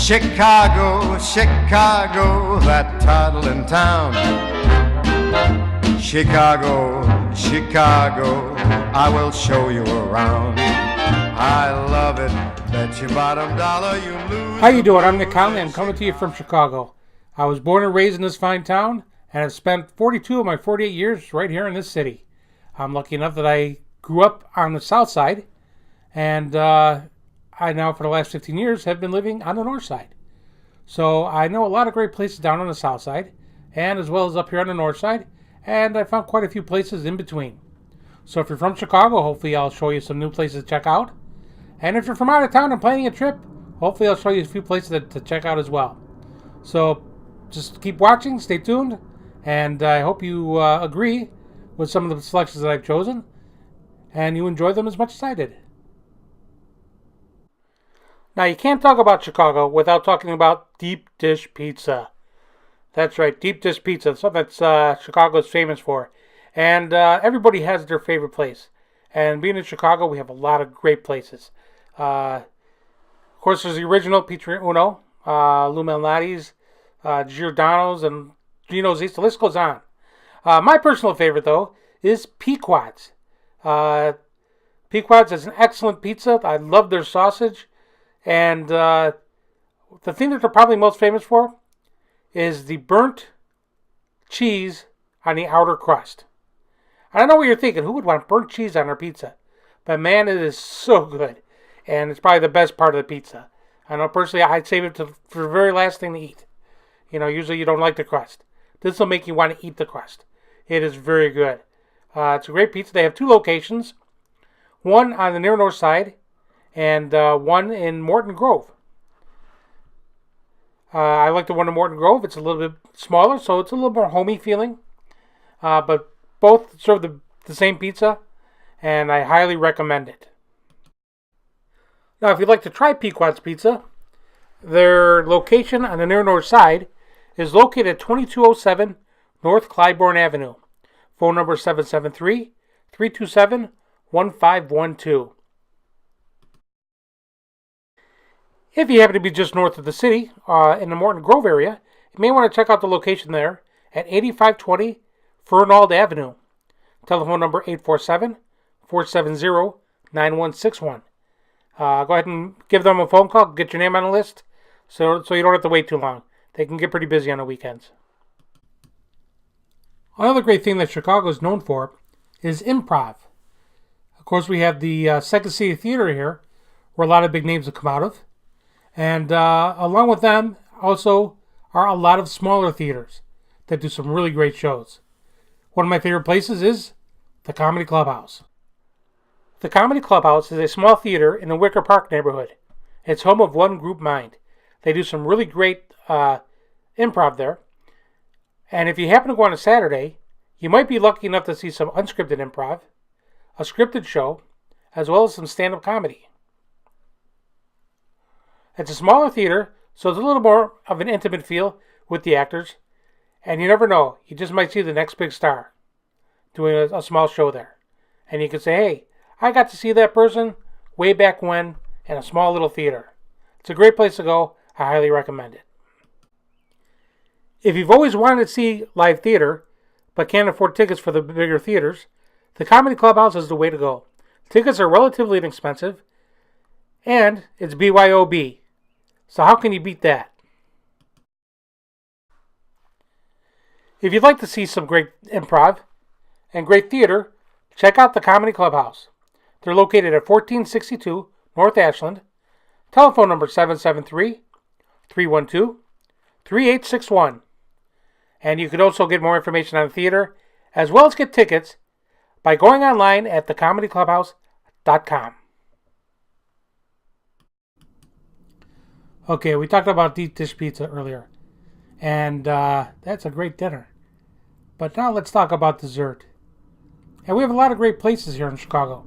Chicago, Chicago, that toddling town. Chicago, Chicago, I will show you around. I love it, bet your bottom dollar you lose. How you doing? I'm Nick Conley. I'm coming to you from Chicago. I was born and raised in this fine town, and I've spent 42 of my 48 years right here in this city. I'm lucky enough that I grew up on the south side, and I now, for the last 15 years, have been living on the north side. So I know a lot of great places down on the south side, and as well as up here on the north side, and I found quite a few places in between. So if you're from Chicago, hopefully I'll show you some new places to check out. And if you're from out of town and planning a trip, hopefully I'll show you a few places to check out as well. So just keep watching, stay tuned, and I hope you agree with some of the selections that I've chosen, and you enjoy them as much as I did. Now, you can't talk about Chicago without talking about deep dish pizza. That's right, deep dish pizza. Something that's Chicago's famous for. And everybody has their favorite place. And being in Chicago, we have a lot of great places. Of course, there's the original Pizzeria Uno, Lou Malnati's, Giordano's, and Gino's East. The list goes on. My personal favorite, though, is Pequod's. Pequod's is an excellent pizza. I love their sausage. And the thing that they're probably most famous for is the burnt cheese on the outer crust. And I know what you're thinking. Who would want burnt cheese on their pizza? But man, it is so good. And it's probably the best part of the pizza. I know personally I'd save it for the very last thing to eat. You know, usually you don't like the crust. This will make you want to eat the crust. It is very good. It's a great pizza. They have two locations. One on the near north side, and one in Morton Grove. I like the one in Morton Grove. It's a little bit smaller, so it's a little more homey feeling. But both serve the same pizza, and I highly recommend it. Now, if you'd like to try Pequod's Pizza, their location on the near north side is located at 2207 North Clybourne Avenue. Phone number 773-327-1512. If you happen to be just north of the city, in the Morton Grove area, you may want to check out the location there at 8520 Fernald Avenue. Telephone number 847-470-9161. Go ahead and give them a phone call, get your name on the list, so you don't have to wait too long. They can get pretty busy on the weekends. Another great thing that Chicago is known for is improv. Of course, we have the Second City Theater here, where a lot of big names have come out of. And along with them, also, are a lot of smaller theaters that do some really great shows. One of my favorite places is the Comedy Clubhouse. The Comedy Clubhouse is a small theater in the Wicker Park neighborhood. It's home of One Group Mind. They do some really great improv there. And if you happen to go on a Saturday, you might be lucky enough to see some unscripted improv, a scripted show, as well as some stand-up comedy. It's a smaller theater, so it's a little more of an intimate feel with the actors. And you never know, you just might see the next big star doing a small show there. And you can say, hey, I got to see that person way back when in a small little theater. It's a great place to go. I highly recommend it. If you've always wanted to see live theater, but can't afford tickets for the bigger theaters, the Comedy Clubhouse is the way to go. Tickets are relatively inexpensive, and it's BYOB. So how can you beat that? If you'd like to see some great improv and great theater, check out the Comedy Clubhouse. They're located at 1462 North Ashland. Telephone number 773-312-3861. And you could also get more information on the theater, as well as get tickets, by going online at thecomedyclubhouse.com. Okay, we talked about deep dish pizza earlier, and that's a great dinner. But now let's talk about dessert. And we have a lot of great places here in Chicago,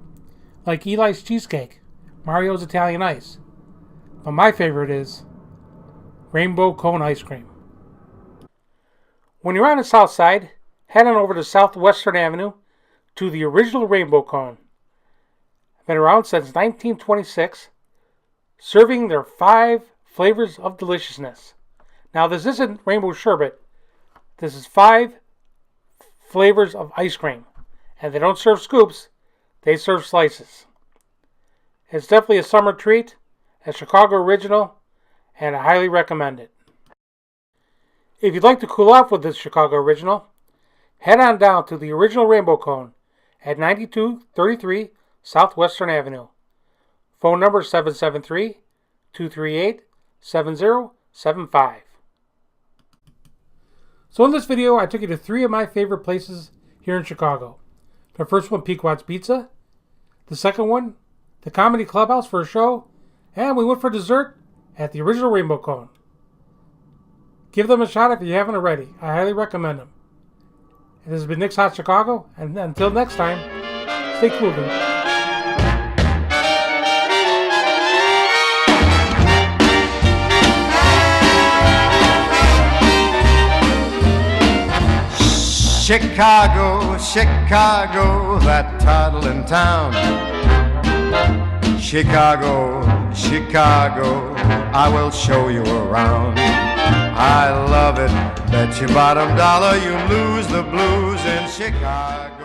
like Eli's Cheesecake, Mario's Italian Ice. But my favorite is Rainbow Cone Ice Cream. When you're on the south side, head on over to Southwestern Avenue to the original Rainbow Cone. Been around since 1926, serving their 5 flavors of deliciousness. Now, this isn't rainbow sherbet. This is 5 flavors of ice cream. And they don't serve scoops, they serve slices. It's definitely a summer treat, a Chicago original, and I highly recommend it. If you'd like to cool off with this Chicago original, head on down to the original Rainbow Cone at 9233 Southwestern Avenue. Phone number 773-238-7075. So in this video, I took you to 3 of my favorite places here in Chicago. The first one, Pequod's Pizza. The second one, the Comedy Clubhouse for a show. And we went for dessert at the original Rainbow Cone. Give them a shot if you haven't already. I highly recommend them. And this has been Nick's Hot Chicago. And until next time, stay cool, dude. Chicago, Chicago, that toddling town. Chicago, Chicago, I will show you around. I love it, bet your bottom dollar you lose the blues in Chicago.